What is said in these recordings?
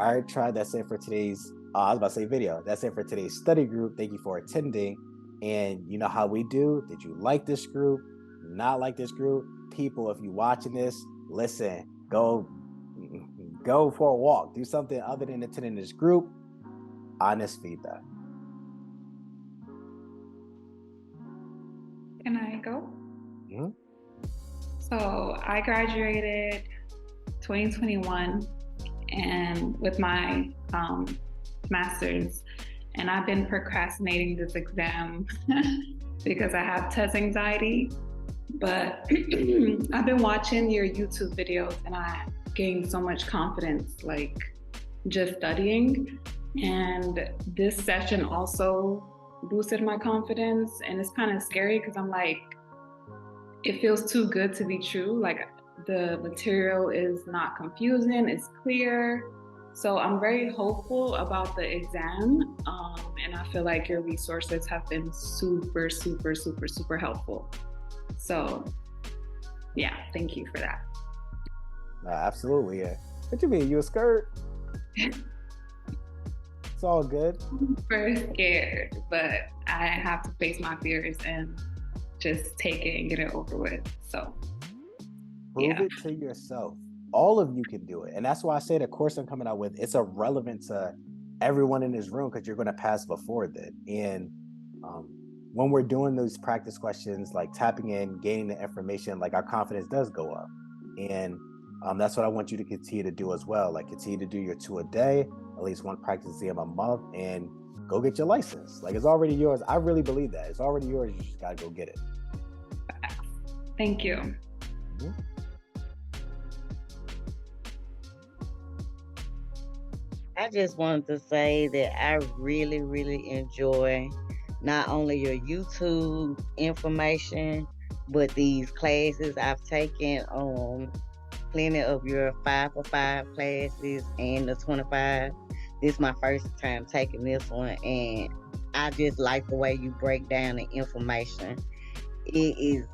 All right, tribe. That's it for today's. I was about to say video. That's it for today's study group. Thank you for attending. And you know how we do. Did you like this group? Not like this group? People, if you watching this, listen. Go for a walk. Do something other than attending this group. Honest feedback. Can I go? Mm-hmm. So I graduated 2021 and with my master's, and I've been procrastinating this exam because I have test anxiety. But I've been watching your YouTube videos and I gained so much confidence, like just studying. And this session also boosted my confidence. And it's kind of scary because I'm like, it feels too good to be true. Like the material is not confusing, it's clear. So I'm very hopeful about the exam. And I feel like your resources have been super, super, super, super helpful. So yeah, thank you for that. Absolutely. Yeah. What you mean? You a skirt? It's all good. I'm super scared, but I have to face my fears and just take it and get it over with. So Prove it to yourself. All of you can do it. And that's why I say the course I'm coming out with, it's irrelevant to everyone in this room because you're going to pass before that. And when we're doing those practice questions, like tapping in, gaining the information, like our confidence does go up. And that's what I want you to continue to do as well. Like continue to do your 2 a day, at least one practice exam a month, and go get your license. Like it's already yours. I really believe that. It's already yours. You just got to go get it. Thank you. Mm-hmm. I just wanted to say that I really, really enjoy not only your YouTube information, but these classes I've taken plenty of your 5 for 5 classes and the 25. This is my first time taking this one, and I just like the way you break down the information. It is,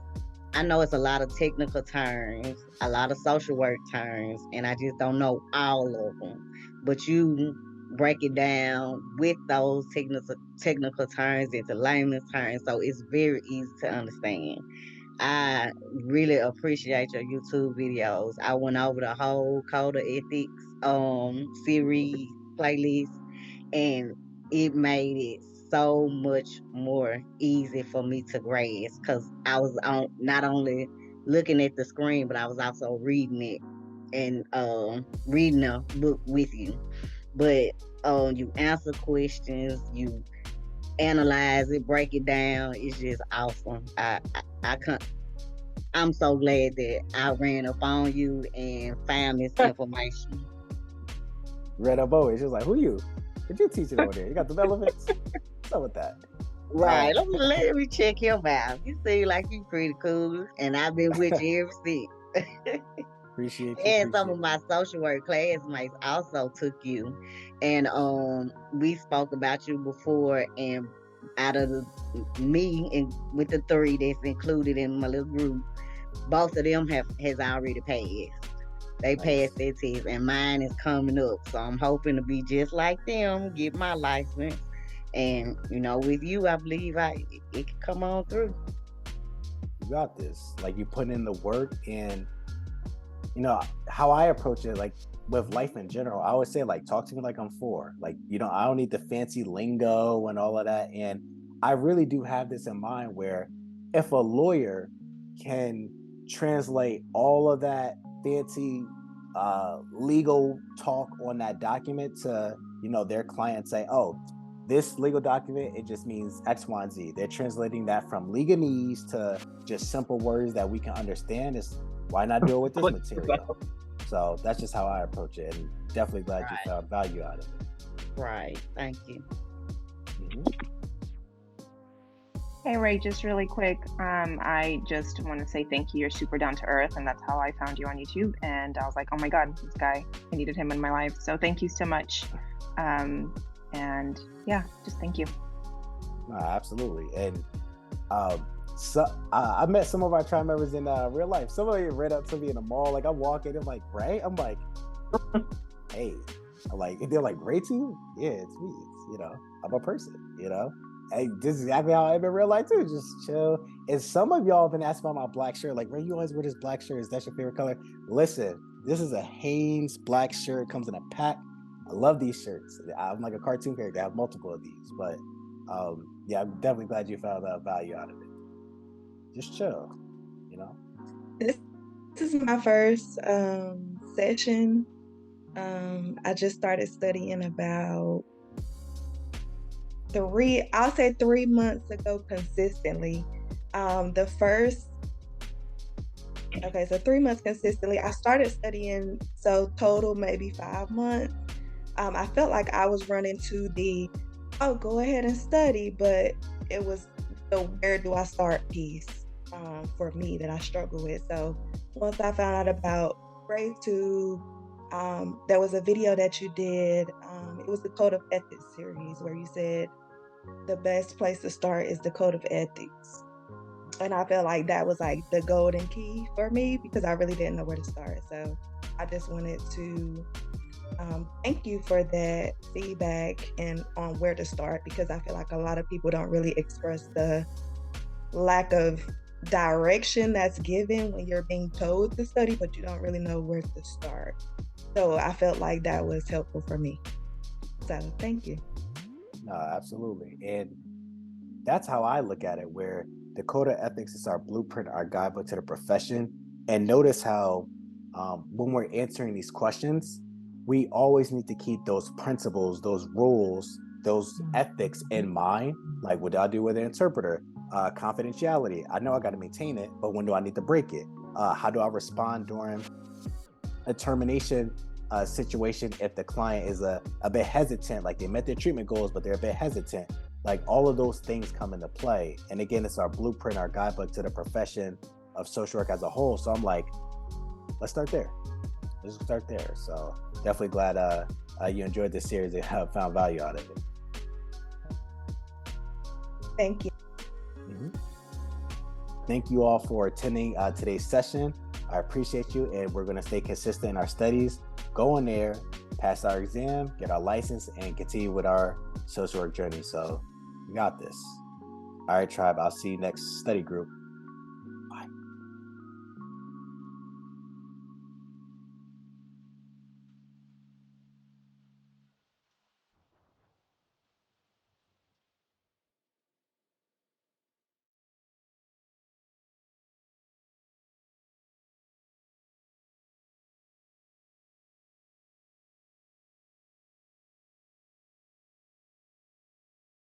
I know it's a lot of technical terms, a lot of social work terms, and I just don't know all of them. But you break it down with those technical terms into layman's terms, so it's very easy to understand. I really appreciate your YouTube videos. I went over the whole Code of Ethics series playlist, and it made it so much more easy for me to grasp because I was on not only looking at the screen, but I was also reading it and reading a book with you. But you answer questions, you analyze it, break it down. It's just awesome. I can't. I'm so glad that I ran up on you and found this information. Read up always. She was like, "Who you? Did you teach it over there? You got the relevance? What's up with that?" Right. Let me check him out. You seem like you pretty cool, and I've been with you ever since. Appreciate you. And some of my social work classmates also took you, and we spoke about you before. And out of me and with the 3 that's included in my little group, both of them has already passed. They passed their test, and mine is coming up. So I'm hoping to be just like them, get my license. And with you, I believe it can come on through. You got this. Like you put in the work, and how I approach it, like with life in general, I always say, like, talk to me like I'm 4. Like, I don't need the fancy lingo and all of that. And I really do have this in mind where if a lawyer can translate all of that fancy legal talk on that document to, their client, say, oh, this legal document, it just means X, Y, and Z. They're translating that from legalese to just simple words that we can understand. Why not do it with this material? So that's just how I approach it, and definitely glad you found value out of it. Right. Thank you. Mm-hmm. Hey, Ray, just really quick. I just want to say thank you. You're super down to earth, and that's how I found you on YouTube. And I was like, oh my God, this guy, I needed him in my life. So thank you so much. And yeah, just thank you. Absolutely. And so I met some of our tribe members in real life. Somebody ran up to me in the mall, like I'm walking, I'm like, Ray? I'm like, hey, I'm like, and they're like, RayTube? Yeah, it's me. I'm a person, Hey, this is exactly how I am in real life too. Just chill. And some of y'all have been asking about my black shirt. Like, Ray, you always wear this black shirt. Is that your favorite color? Listen, this is a Hanes black shirt. Comes in a pack. I love these shirts. I'm like a cartoon character. I have multiple of these. But yeah, I'm definitely glad you found value out of it. Just chill, This is my first session. I just started studying about 3 months ago consistently. So 3 months consistently. I started studying, so total maybe 5 months. I felt like I was running to go ahead and study, but it was the where do I start piece for me that I struggle with. So once I found out about RayTube, there was a video that you did. It was the Code of Ethics series where you said the best place to start is the Code of Ethics. And I felt like that was like the golden key for me because I really didn't know where to start. So I just wanted to thank you for that feedback and on where to start, because I feel like a lot of people don't really express the lack of direction that's given when you're being told to study, but you don't really know where to start. So I felt like that was helpful for me. So thank you. No, absolutely. And that's how I look at it, where the Code of Ethics is our blueprint, our guidebook to the profession. And notice how when we're answering these questions, we always need to keep those principles, those rules, those ethics in mind. Like, what do I do with an interpreter? Confidentiality. I know I got to maintain it, but when do I need to break it? How do I respond during a termination situation if the client is a bit hesitant, like they met their treatment goals, but they're a bit hesitant? Like, all of those things come into play. And again, it's our blueprint, our guidebook to the profession of social work as a whole. So I'm like, let's start there. Let's start there. So definitely glad you enjoyed this series and have found value out of it. Thank you. Mm-hmm. Thank you all for attending today's session. I appreciate you, and we're going to stay consistent in our studies. Go in there, pass our exam, get our license, and continue with our social work journey. So we got this. All right, tribe. I'll see you next study group.